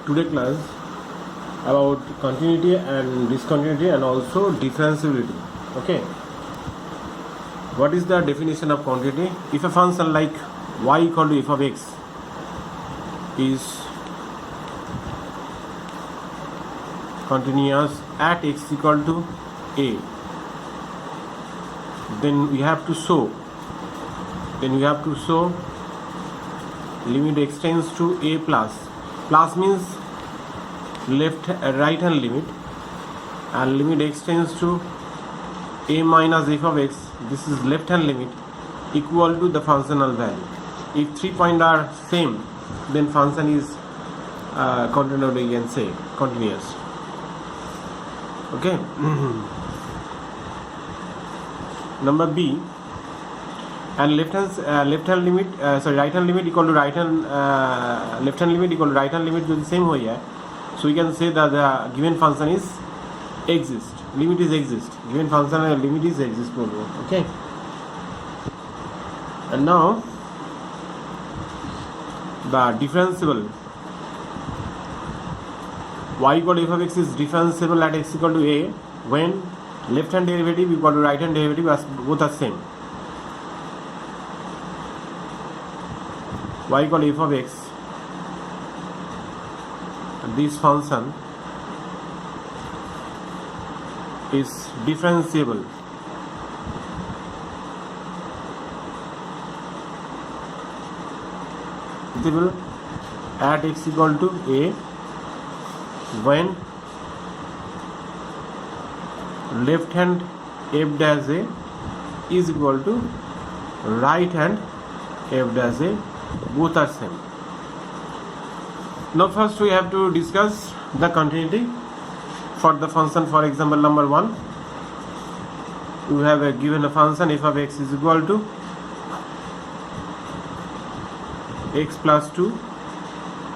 today class about continuity and discontinuity and also differentiability. Okay, what is the definition of continuity? If a function like y equal to f of x is continuous at x equal to a, then we have to show limit extends to a plus means right hand limit, and limit extends to a minus f of x, this is left hand limit, equal to the functional value. If 3 points are same, then function is continuity, you can say continuous. Okay. Number B, and right hand limit equal to left hand limit equal to right hand limit जो same हो है, so we can say that the given function is exist, limit is exist, given function limit is exist. Okay, and now the differentiable y equal to f of x is differentiable at x equal to a when left hand derivative equal to right hand derivative as both are same. Y equal to f of x, this function is differentiable at x equal to a when left hand f dash a is equal to right hand f dash a, both are same. Now first we have to discuss the continuity for the function. For example number 1, we have a given a function f of x is equal to x plus 2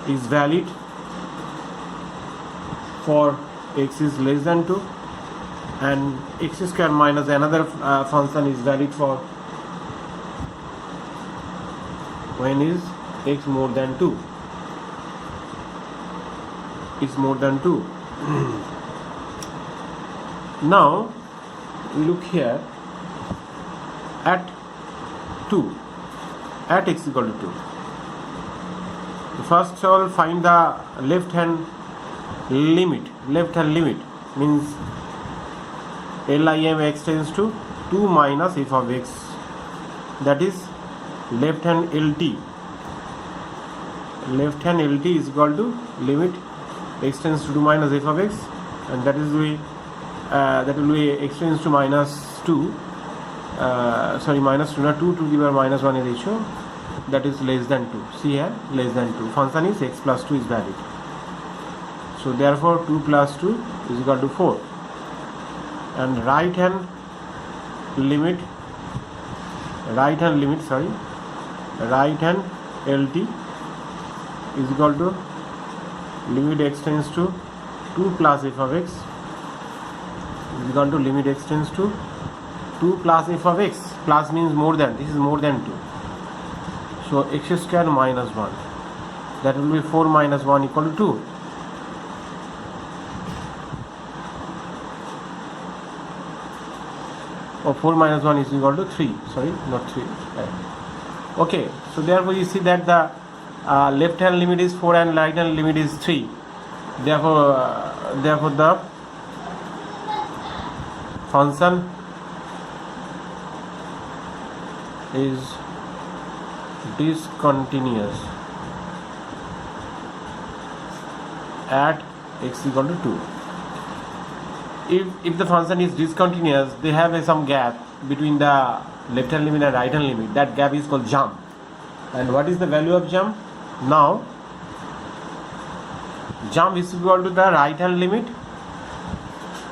is valid for x is less than 2, and x square minus another function is valid for when is x more than 2, is more than 2. Now look here at 2, at x equal to 2. First of all, find the left hand limit. Left hand limit means lim extends to 2 minus f of x, that is left hand lt. Left hand lt is equal to limit extends to 2 minus f of x, and that will be extends to minus 2 minus 2, not 2 to the power minus 1 is ratio, that is less than 2. See here, less than 2. Function is x plus 2 is valid. So therefore 2 plus 2 is equal to 4. And right hand limit lt is equal to limit extends to 2 plus f of x is equal to limit extends to 2 plus f of x, plus means more than, this is more than 2. So x square minus 1, that will be 4 minus 1 equal to 2. Or 4 minus 1 is equal to 3, sorry, not 3. Okay, so therefore you see that the left hand limit is 4 and right hand limit is 3. Therefore the function is discontinuous at x equal to 2. If the function is discontinuous, they have some gap between the left hand limit and right hand limit. That gap is called jump. And what is the value of jump? Now jump is equal to the right hand limit,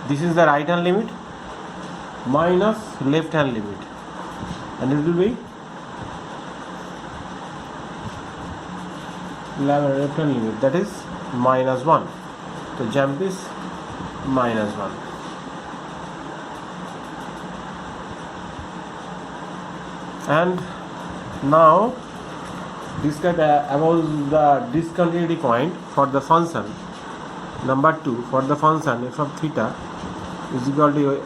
this is the right hand limit, minus left hand limit, and it will be left hand limit, that is minus 1. So jump is minus 1. And now Describe about the discontinuity point for the function. Number 2, for the function f of theta is equal to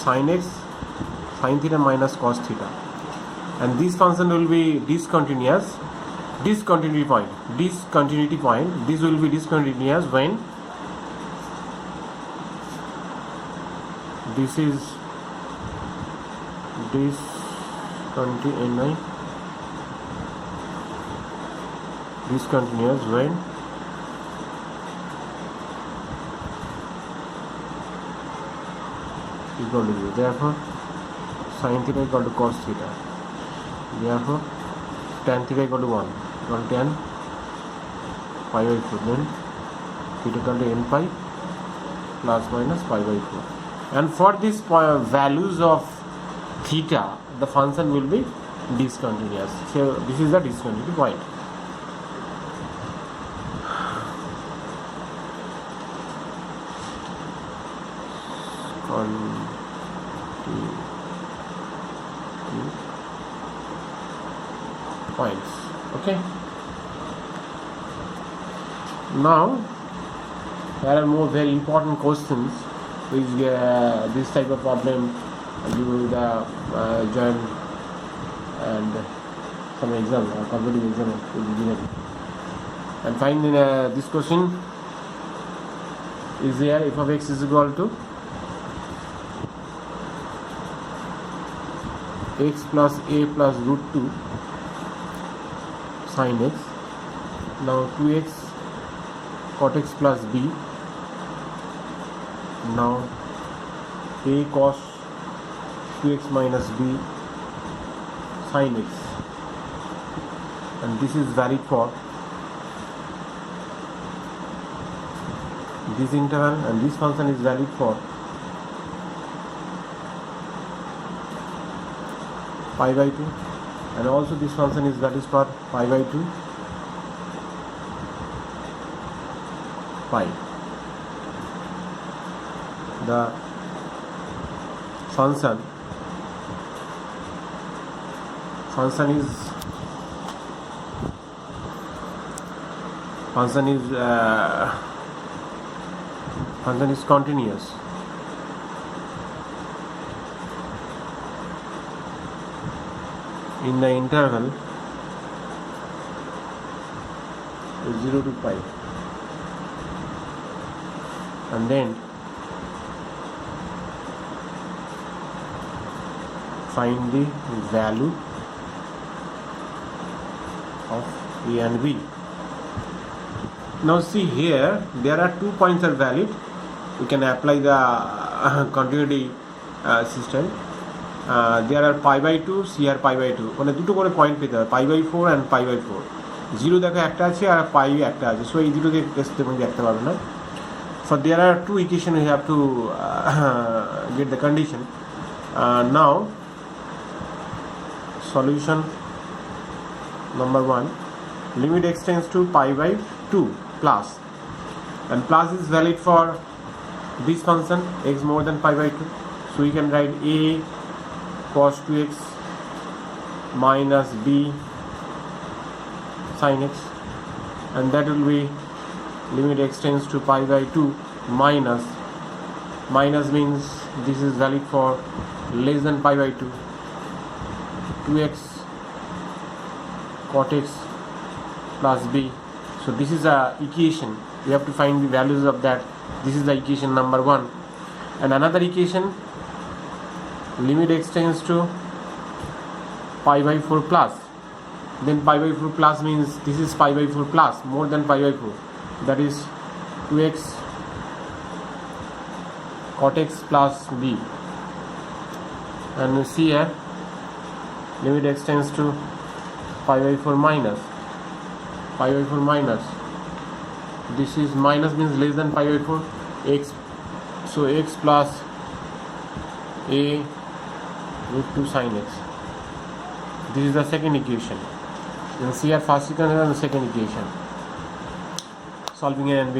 sin x sin theta minus cos theta, and this function will be discontinuous. Discontinuity point. This will be discontinuous when this is discontinuous when equal to 0. Therefore, sin theta equal to cos theta. Therefore, tan theta equal to 1 equal to tan pi by 4. Then theta equal to n pi plus minus pi by 4. And for these values of theta, the function will be discontinuous. So this is the discontinuity point. Points. Okay. Now there are more very important questions which this type of problem you the join and some exam or competitive exam will be given. And finally this question is there: f of x is equal to x plus a plus root 2 sin x. Now 2x cot x plus b. Now a cos 2x minus b sin x, and this is valid for this interval, and this function is valid for pi by 2, and also this function is valid for pi by 2 pi. The function is continuous in the interval 0 to pi, and then find the value of a and b. Now see here, there are 2 points are valid. We can apply the continuity system. There are pi by 2, here pi by 2, মানে দুটো করে point পেতে হবে, pi by 4 and pi by 4. 0 দেখো একটা আছে আর pi একটা আছে, সো এই দুটোকে টেস্ট এবং দেখতে পারবে না. So there are 2 equations you have to get the condition. Now solution number 1, limit extends to pi by 2 plus, and plus is valid for this function x more than pi by 2, so we can write a cos 2x minus b sin x, and that will be limit extends to pi by 2 minus means this is valid for less than pi by 2, 2x cot x plus b. So this is a equation, we have to find the values of that. This is the equation number 1. And another equation, limit extends to pi by 4 plus, then pi by 4 plus means this is pi by 4 plus more than pi by 4, that is 2x cot x plus b. And you see here, limit extends to pi by 4 minus, this is minus means less than pi by 4, x, so x plus a root 2 sin x. This is the second equation. You see here first equation and the second equation. Solving a and b,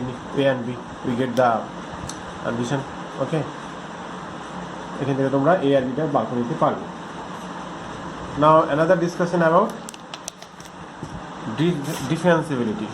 we get the condition. Okay, এখান থেকে তোমরা a R b টা বার করে নিতে পারবে. Now another discussion about differentiability.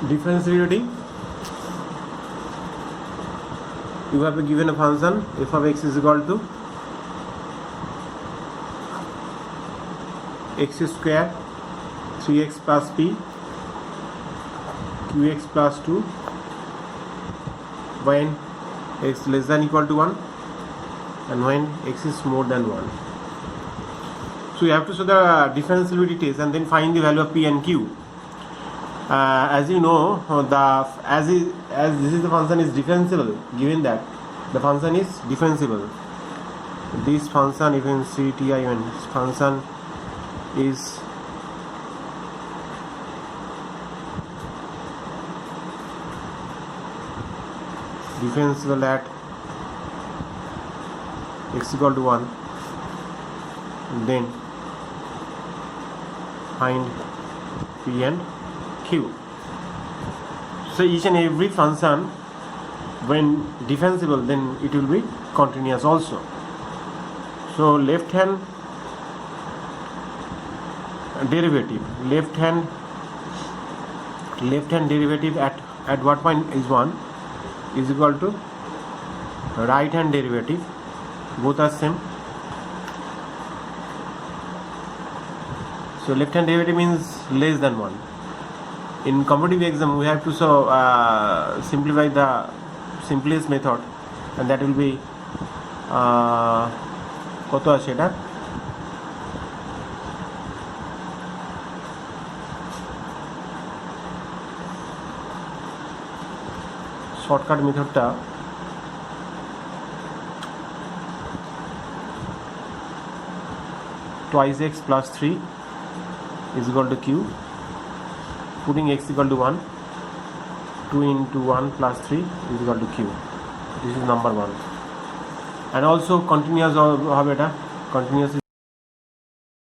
Differentiability, you have given a function f of x is equal to x square 3x plus p qx plus 2 when x less than equal to 1 and when x is more than 1. So you have to show the differentiability test and then find the value of p and q. As you know, as this is the function is differentiable, given that the function is differentiable, this function, you can see when function is differentiable at x equal to 1, then find p and q. So each and every function, when differentiable, then it will be continuous also. So left hand derivative at what point is 1 is equal to right hand derivative, both are same. So left hand derivative means less than 1. In competitive exam we have to simplify the simplest method, and that will be কত আছে এটা shortcut মেথডটা twice x plus 3 is equal to q, putting x equal to 1, 2 into 1 plus 3 is equal to q. This is number 1. And also continuous হবে এটা, continuous